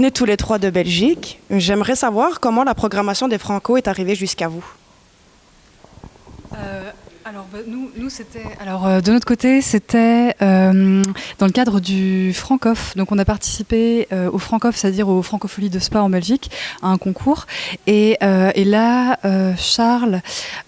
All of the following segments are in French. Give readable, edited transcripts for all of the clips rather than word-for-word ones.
venez tous les trois de Belgique. J'aimerais savoir comment la programmation des Franco est arrivée jusqu'à vous. Nous c'était. Alors, de notre côté, c'était dans le cadre du Francoff. Donc, on a participé au Francoff, c'est-à-dire aux Francopholies de Spa en Belgique, à un concours. Et là, Charles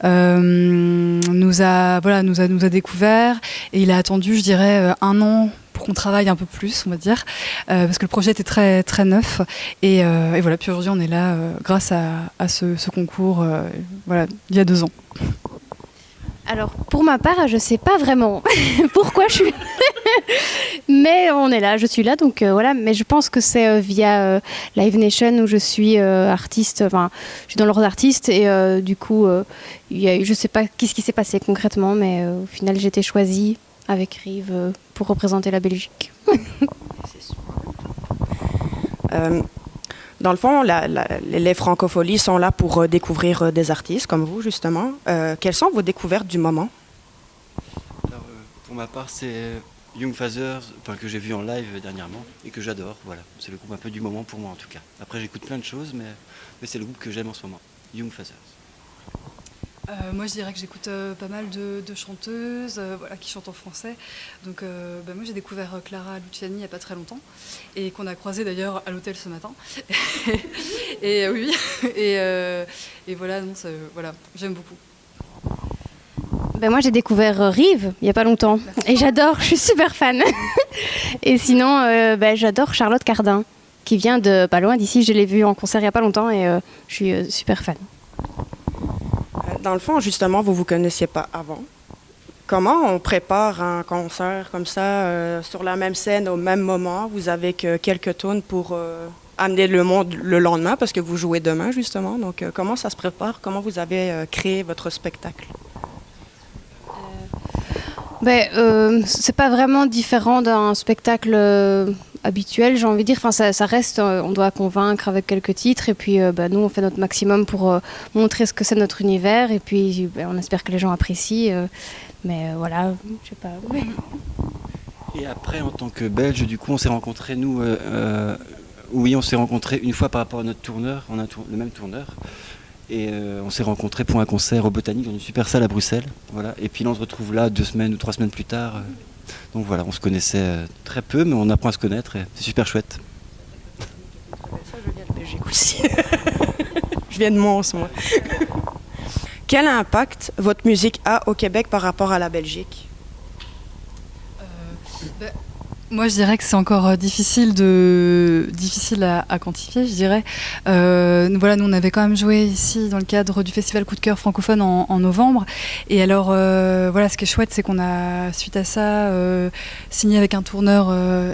nous a découvert et il a attendu, je dirais, 1 an pour qu'on travaille un peu plus, on va dire, parce que le projet était très, très neuf. Et voilà, puis aujourd'hui, on est là grâce à ce concours, il y a 2 ans. Alors, pour ma part, je ne sais pas vraiment pourquoi je suis mais on est là, je suis là, donc voilà. Mais je pense que c'est via Live Nation où je suis artiste, enfin, je suis dans l'ordre d'artiste et du coup, je ne sais pas qu'est-ce qui s'est passé concrètement, mais au final, j'ai été choisie avec Rive pour représenter la Belgique. Dans le fond, les francopholies sont là pour découvrir des artistes comme vous, justement. Quelles sont vos découvertes du moment? Alors, pour ma part, c'est Young Fathers, que j'ai vu en live dernièrement et que j'adore. Voilà, c'est le groupe un peu du moment pour moi en tout cas. Après, j'écoute plein de choses, mais c'est le groupe que j'aime en ce moment, Young Fathers. Moi, je dirais que j'écoute pas mal de chanteuses qui chantent en français. Donc, moi, j'ai découvert Clara Luciani il n'y a pas très longtemps et qu'on a croisé d'ailleurs à l'hôtel ce matin. Et oui, et voilà, j'aime beaucoup. Moi, j'ai découvert Rive il n'y a pas longtemps et j'adore, je suis super fan. Et sinon, j'adore Charlotte Cardin qui vient de pas loin d'ici. Je l'ai vue en concert il n'y a pas longtemps et je suis super fan. Dans le fond, justement, vous ne vous connaissiez pas avant. Comment on prépare un concert comme ça, sur la même scène, au même moment? Vous avez que quelques tunes pour amener le monde le lendemain, parce que vous jouez demain, justement. Donc, comment ça se prépare? Comment vous avez créé votre spectacle? C'est pas vraiment différent d'un spectacle habituel, j'ai envie de dire. Enfin, ça reste, on doit convaincre avec quelques titres et puis nous on fait notre maximum pour montrer ce que c'est notre univers et puis on espère que les gens apprécient. Mais voilà, je sais pas. Et après, en tant que Belge, du coup, on s'est rencontrés, nous, on s'est rencontrés une fois par rapport à notre tourneur, on a le même tourneur. Et on s'est rencontrés pour un concert au Botanique dans une super salle à Bruxelles. Voilà. Et puis là, on se retrouve là 2 semaines ou 3 semaines plus tard. Donc voilà, on se connaissait très peu, mais on apprend à se connaître et c'est super chouette. Ça, je viens de Belgique aussi. Je viens de Mons, moi. Quel impact votre musique a au Québec par rapport à la Belgique? Moi, je dirais que c'est encore difficile à quantifier, je dirais. Nous, on avait quand même joué ici dans le cadre du festival Coup de cœur francophone en novembre. Et alors, ce qui est chouette, c'est qu'on a, suite à ça, signé avec un tourneur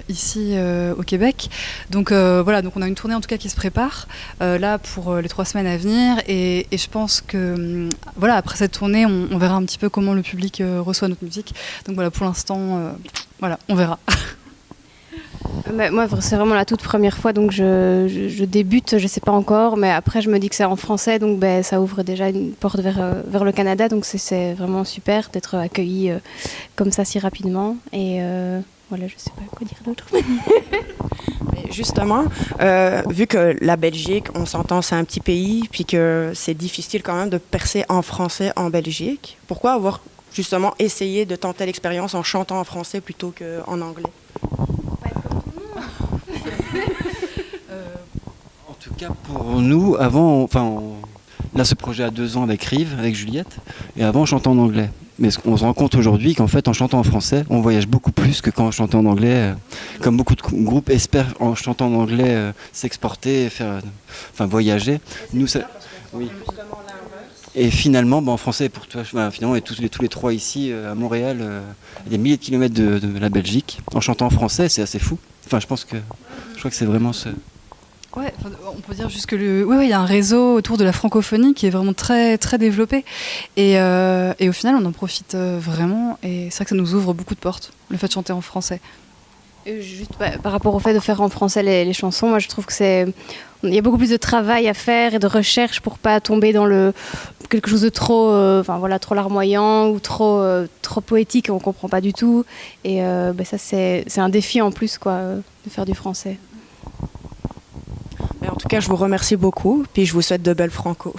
ici au Québec. Donc, donc on a une tournée en tout cas qui se prépare là pour les 3 semaines à venir. Et je pense que, après cette tournée, on verra un petit peu comment le public reçoit notre musique. Donc pour l'instant, on verra. Moi, c'est vraiment la toute première fois, donc je débute, je ne sais pas encore, mais après je me dis que c'est en français, donc ça ouvre déjà une porte vers le Canada, donc c'est vraiment super d'être accueilli comme ça si rapidement. Et je ne sais pas quoi dire d'autre. Mais justement, vu que la Belgique, on s'entend, c'est un petit pays, puis que c'est difficile quand même de percer en français en Belgique, pourquoi avoir justement essayé de tenter l'expérience en chantant en français plutôt qu'en anglais? En tout cas, pour nous, avant, là, ce projet a 2 ans avec Rive, avec Juliette, et avant, on chantait en anglais. Mais on se rend compte aujourd'hui qu'en fait, en chantant en français, on voyage beaucoup plus que quand on chantait en anglais. Comme beaucoup de groupes espèrent, en chantant en anglais, s'exporter, voyager. Nous, oui. Et finalement, en français, pour toi, finalement, et tous les 3 ici, à Montréal, il y a des milliers de kilomètres de la Belgique. En chantant en français, c'est assez fou. Je crois que c'est vraiment ce... Ouais, on peut dire juste que il y a un réseau autour de la francophonie qui est vraiment très, très développé. Et au final, on en profite vraiment. Et c'est vrai que ça nous ouvre beaucoup de portes, le fait de chanter en français. Juste par rapport au fait de faire en français les chansons, moi je trouve que il y a beaucoup plus de travail à faire et de recherche pour pas tomber dans quelque chose de trop, trop larmoyant ou trop poétique, on comprend pas du tout. Et ça c'est un défi en plus de faire du français. cas, je vous remercie beaucoup, puis je vous souhaite de belles franco.